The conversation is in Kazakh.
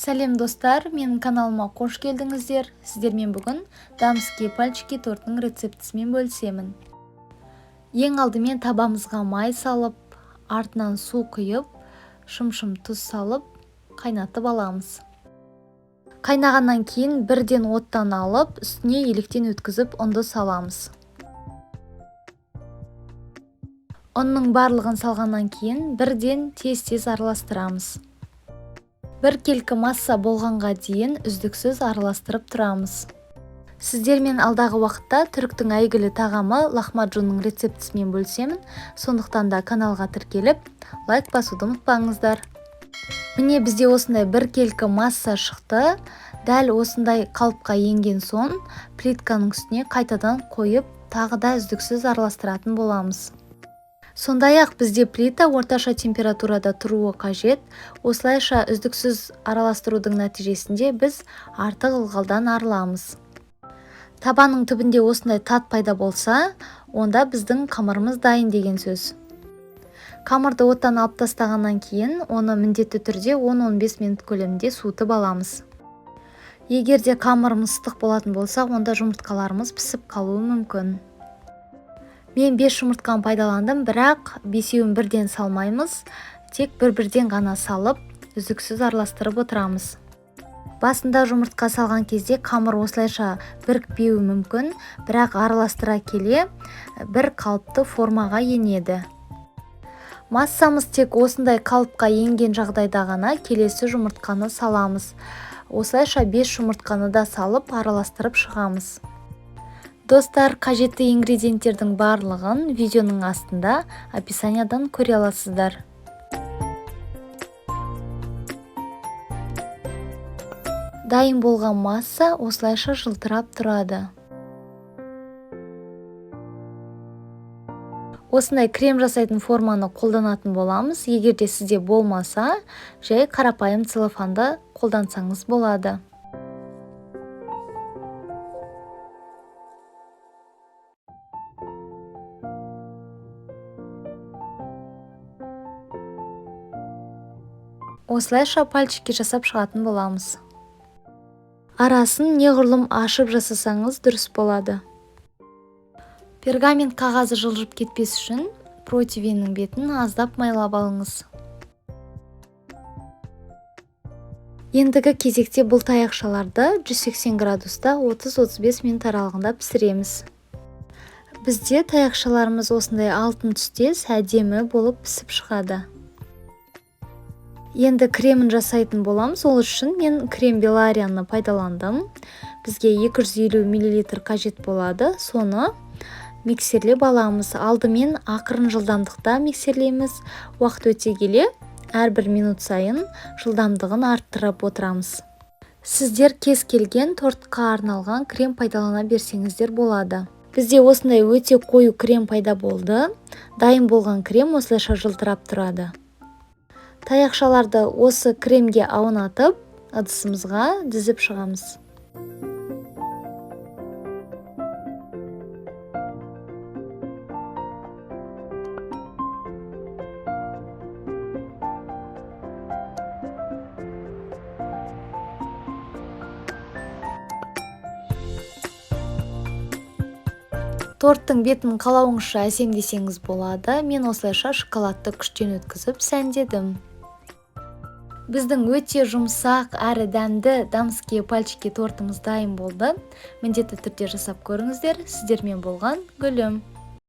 Сәлем достар, менің каналыма қош келдіңіздер. Сіздермен бүгін дамские пальчики тортының рецептісімен бөлісемін. Ең алдымен табамызға май салып, артынан су құйып, шым-шым тұз салып, қайнатып аламыз. Қайнағаннан кейін бірден оттан алып, үстіне електен өткізіп ұнды саламыз. Ұнның барлығын салғаннан кейін бірден тез-тез араластырамыз. Бір келкі масса болғанға дейін үздіксіз араластырып тұрамыз. Сіздермен алдағы уақытта түріктің әйгілі тағамы лахмаджунның рецептісімен бөлісемін, сондықтан да каналға тіркеліп, лайк басуды ұмытпаңыздар. Міне бізде осындай бір келкі масса шықты. Дәл осындай қалыпқа енген соң плитканың үстіне қайтадан қойып, тағы да үздіксіз араластыратын боламыз. Сондай-ақ бізде плита орташа температурада тұруы қажет. Осылайша үздіксіз араластырудың нәтижесінде біз артық ылғалдан арыламыз. Табанның түбінде осындай тат пайда болса, онда біздің қамырымыз дайын деген сөз. Қамырды оттан алып тастағаннан кейін, оны міндетті түрде 10-15 минут көлемінде суытып аламыз. Егер де қамырымыз ыстық болатын болса, онда жұмыртқаларымыз пісіп қалуы мүмкін. Мен 5 жұмыртқаны пайдаландым, бірақ 5-еуін бірден салмаймыз, тек бір-бірден ғана салып, үздіксіз араластырып отырамыз. Басында жұмыртқа салған кезде қамыр осылайша бірікпеуі мүмкін, бірақ араластыра келе бір қалыпты формаға енеді. Массамыз тек осындай қалыпқа енген жағдайда ғана келесі жұмыртқаны саламыз. Осылайша 5 жұмыртқаны да салып араластырып шығамыз. Достар, қажетті ингредиенттердің барлығын видеоның астында описаниядан көре аласыздар. Дайын болған масса осылайша жылтырап тұрады. Осындай крем жасайтын форманы қолданатын боламыз. Егер де сізде болмаса, жай қарапайым целлофанды қолдансаңыз болады. Осылайша пальчики жасап шығатын боламыз. Арасын неғұрлым ашып жасасаңыз дұрыс болады. Пергамент қағазы жылжып кетпес үшін противеннің бетін аздап майлап алыңыз. Ендігі кезекте бұл таяқшаларды 180 градуста 30-35 минут аралығында пісіреміз. Бізде таяқшаларымыз осындай алтын түстес әдемі болып пісіп шығады. Енді кремін жасайтын боламыз. Ол үшін мен крем беларияны пайдаландым. Бізге 250 мл қажет болады. Соны миксерлеп аламыз. Алдымен ақырын жылдамдықта миксерлейміз. Уақыт өте келе әрбір минут сайын жылдамдығын арттырып отырамыз. Сіздер кез келген тортқа арналған крем пайдалана берсеңіздер болады. Бізде осындай өте қою крем пайда болды. Дайын болған крем осылайша жылтырап тұрады. Таяқшаларды осы кремге аунатып, ыдысымызға дізіп шығамыз. Торттың бетін қалауыңызша әсемдесеңіз болады. Мен осылайша шоколадты күштен өткізіп сәндедім. Біздің өте жұмсақ әрі дәмді дамские пальчики тортымыз дайын болды. Міндетті түрде жасап көріңіздер. Сіздермен болған Гүлім.